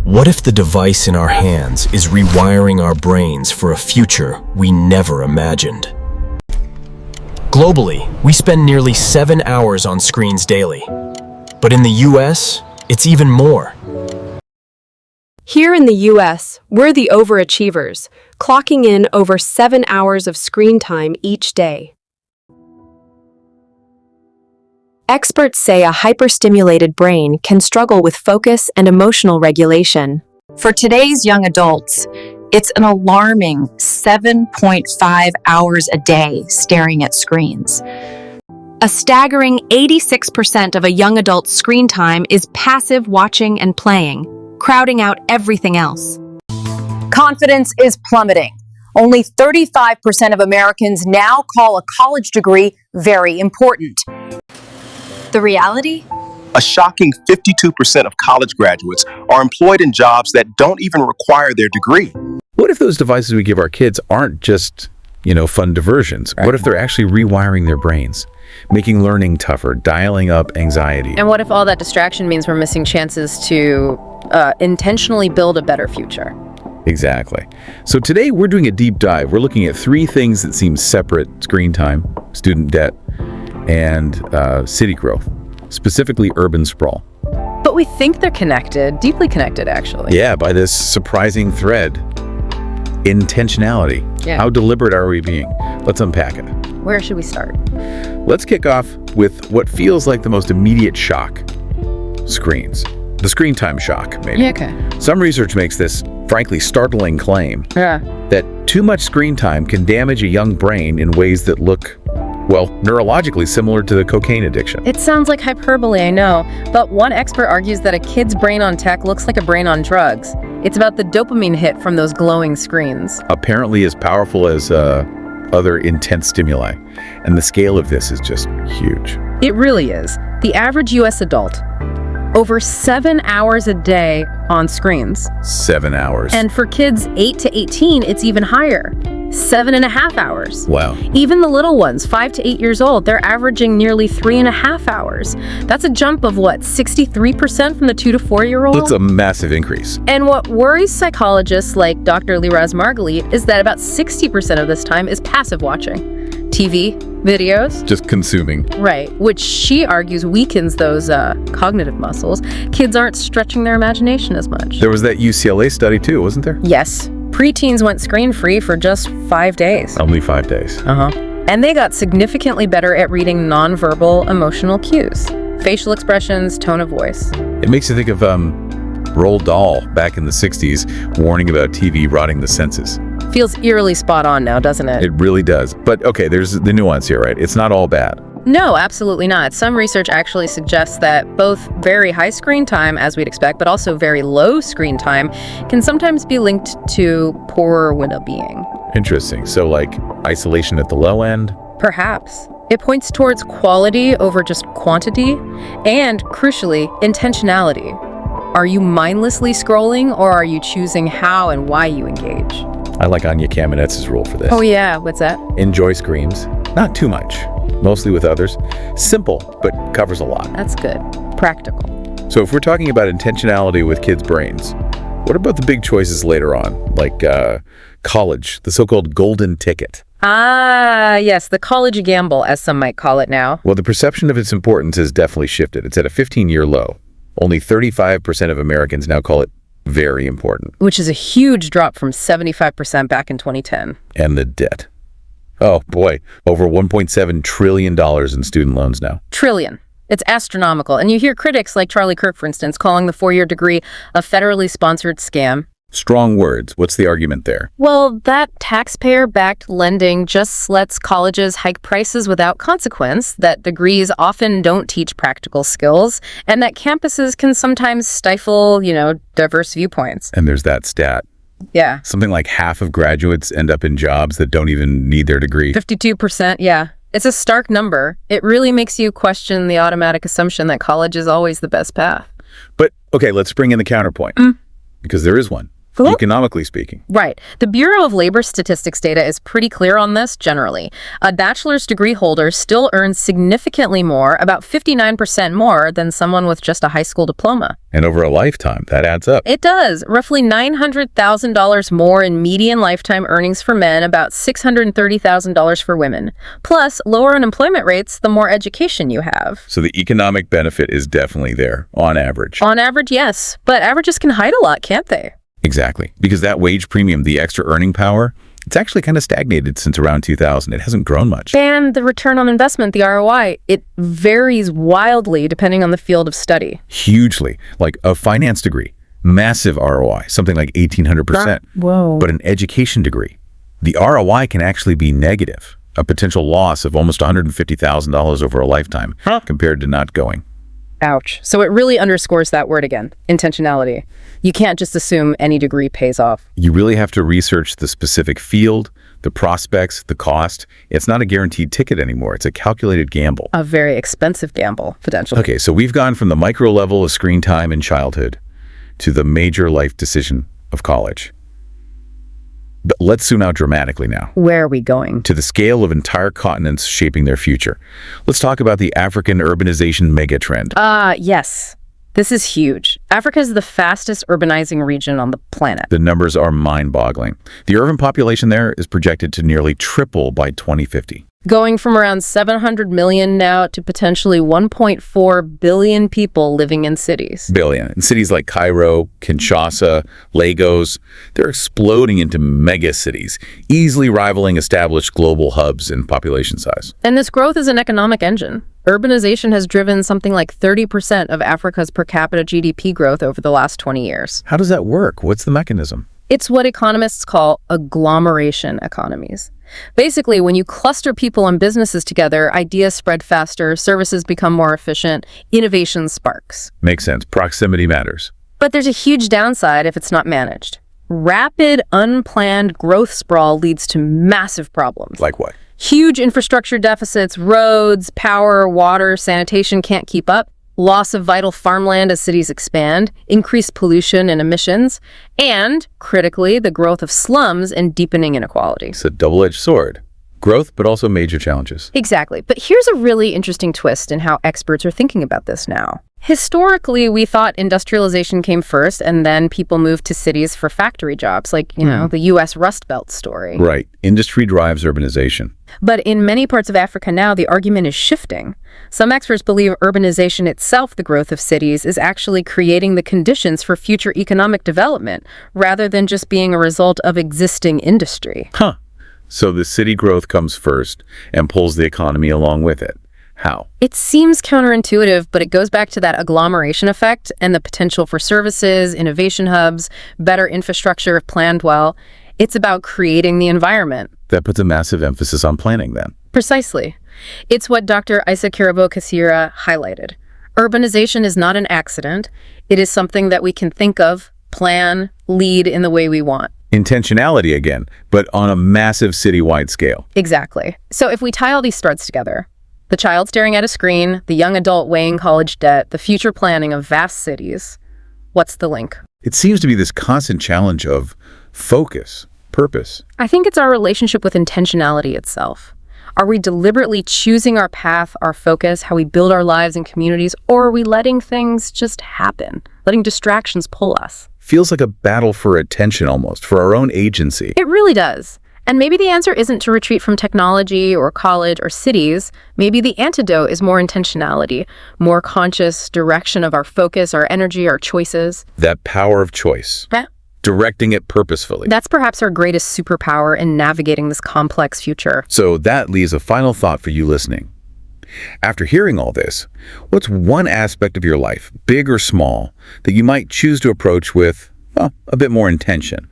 What if the device in our hands is rewiring our brains for a future we never imagined? Globally, we spend nearly 7 hours on screens daily. But in the US, it's even more. Here in the US, we're the overachievers, clocking in over 7 hours of screen time each day. Experts say a hyperstimulated brain can struggle with focus and emotional regulation. For today's young adults, it's an alarming 7.5 hours a day staring at screens. A staggering 86% of a young adult's screen time is passive watching and playing, crowding out everything else. Confidence is plummeting. Only 35% of Americans now call a college degree very important. The reality? A shocking 52% of college graduates are employed in jobs that don't even require their degree. What if those devices we give our kids aren't just, fun diversions? What if they're actually rewiring their brains, making learning tougher, dialing up anxiety? And what if all that distraction means we're missing chances to intentionally build a better future? Exactly. So today we're doing a deep dive. We're looking at 3 things that seem separate: screen time, student debt, and city growth, specifically urban sprawl. But we think they're connected, deeply connected, actually. Yeah, by this surprising thread. Intentionality. Yeah. How deliberate are we being? Let's unpack it. Where should we start? Let's kick off with what feels like the most immediate shock: screens. The screen time shock, maybe. Yeah, okay. Some research makes this, frankly, startling claim that too much screen time can damage a young brain in ways that look, neurologically similar to the cocaine addiction. It sounds like hyperbole, I know, but one expert argues that a kid's brain on tech looks like a brain on drugs. It's about the dopamine hit from those glowing screens. Apparently as powerful as other intense stimuli. And the scale of this is just huge. It really is. The average US adult, over 7 hours a day on screens. 7 hours. And for kids 8 to 18, it's even higher. 7.5 hours. Wow. Even the little ones, 5 to 8 years old, they're averaging nearly 3.5 hours. That's a jump of 63% from the 2 to 4-year-old? That's a massive increase. And what worries psychologists like Dr. Liraz Margalit is that about 60% of this time is passive watching. TV, videos. Just consuming. Right, which she argues weakens those cognitive muscles. Kids aren't stretching their imagination as much. There was that UCLA study too, wasn't there? Yes. Preteens went screen-free for just 5 days. Only 5 days. And they got significantly better at reading nonverbal emotional cues. Facial expressions, tone of voice. It makes you think of Roald Dahl back in the 60s warning about TV rotting the senses. Feels eerily spot on now, doesn't it? It really does. But okay, there's the nuance here, right? It's not all bad. No, absolutely not. Some research actually suggests that both very high screen time, as we'd expect, but also very low screen time can sometimes be linked to poorer well-being. Interesting. So like isolation at the low end? Perhaps. It points towards quality over just quantity, and crucially, intentionality. Are you mindlessly scrolling, or are you choosing how and why you engage? I like Anya Kamenetz's rule for this. Oh yeah, what's that? Enjoy screens. Not too much. Mostly with others. Simple, but covers a lot. That's good. Practical. So if we're talking about intentionality with kids' brains, what about the big choices later on, like college, the so-called golden ticket? Ah, yes, the college gamble, as some might call it now. Well, the perception of its importance has definitely shifted. It's at a 15-year low. Only 35% of Americans now call it very important. Which is a huge drop from 75% back in 2010. And the debt. Oh boy, over $1.7 trillion in student loans now. Trillion. It's astronomical. And you hear critics like Charlie Kirk, for instance, calling the 4-year degree a federally sponsored scam. Strong words. What's the argument there? Well, that taxpayer-backed lending just lets colleges hike prices without consequence, that degrees often don't teach practical skills, and that campuses can sometimes stifle, diverse viewpoints. And there's that stat. Yeah. Something like half of graduates end up in jobs that don't even need their degree. 52%, yeah. It's a stark number. It really makes you question the automatic assumption that college is always the best path. But, okay, let's bring in the counterpoint. Because there is one. economically speaking. Right. The Bureau of Labor Statistics data is pretty clear on this generally. A bachelor's degree holder still earns significantly more, about 59% more, than someone with just a high school diploma. And over a lifetime, that adds up. It does. Roughly $900,000 more in median lifetime earnings for men, about $630,000 for women. Plus, lower unemployment rates, the more education you have. So the economic benefit is definitely there, on average. On average, yes. But averages can hide a lot, can't they? Exactly. Because that wage premium, the extra earning power, it's actually kind of stagnated since around 2000. It hasn't grown much. And the return on investment, the ROI, it varies wildly depending on the field of study. Hugely. Like a finance degree, massive ROI, something like 1,800%. Whoa. But an education degree, the ROI can actually be negative, a potential loss of almost $150,000 over a lifetime compared to not going. Ouch. So it really underscores that word again, intentionality. You can't just assume any degree pays off. You really have to research the specific field, the prospects, the cost. It's not a guaranteed ticket anymore. It's a calculated gamble. A very expensive gamble, potentially. Okay, so we've gone from the micro level of screen time in childhood to the major life decision of college. But let's zoom out dramatically now. Where are we going? To the scale of entire continents shaping their future. Let's talk about the African urbanization megatrend. Yes. This is huge. Africa is the fastest urbanizing region on the planet. The numbers are mind-boggling. The urban population there is projected to nearly triple by 2050. Going from around 700 million now to potentially 1.4 billion people living in cities. Billion. In cities like Cairo, Kinshasa, Lagos, they're exploding into megacities, easily rivaling established global hubs in population size. And this growth is an economic engine. Urbanization has driven something like 30% of Africa's per capita GDP growth over the last 20 years. How does that work? What's the mechanism? It's what economists call agglomeration economies. Basically, when you cluster people and businesses together, ideas spread faster, services become more efficient, innovation sparks. Makes sense. Proximity matters. But there's a huge downside if it's not managed. Rapid, unplanned growth sprawl leads to massive problems. Like what? Huge infrastructure deficits, roads, power, water, sanitation can't keep up, loss of vital farmland as cities expand, increased pollution and emissions, and, critically, the growth of slums and deepening inequality. It's a double-edged sword. Growth, but also major challenges. Exactly. But here's a really interesting twist in how experts are thinking about this now. Historically, we thought industrialization came first and then people moved to cities for factory jobs, like, the U.S. Rust Belt story. Right. Industry drives urbanization. But in many parts of Africa now, the argument is shifting. Some experts believe urbanization itself, the growth of cities, is actually creating the conditions for future economic development, rather than just being a result of existing industry. So the city growth comes first and pulls the economy along with it. How? It seems counterintuitive, but it goes back to that agglomeration effect and the potential for services, innovation hubs, better infrastructure if planned well. It's about creating the environment. That puts a massive emphasis on planning then. Precisely. It's what Dr. Isa Kirabo-Kasira highlighted. Urbanization is not an accident. It is something that we can think of, plan, lead in the way we want. Intentionality again, but on a massive citywide scale. Exactly. So if we tie all these threads together, the child staring at a screen, the young adult weighing college debt, the future planning of vast cities, what's the link? It seems to be this constant challenge of focus, purpose. I think it's our relationship with intentionality itself. Are we deliberately choosing our path, our focus, how we build our lives and communities, or are we letting things just happen, letting distractions pull us? Feels like a battle for attention almost, for our own agency. It really does. And maybe the answer isn't to retreat from technology or college or cities. Maybe the antidote is more intentionality, more conscious direction of our focus, our energy, our choices. That power of choice. Directing it purposefully. That's perhaps our greatest superpower in navigating this complex future. So that leaves a final thought for you listening. After hearing all this, what's one aspect of your life, big or small, that you might choose to approach with, a bit more intention?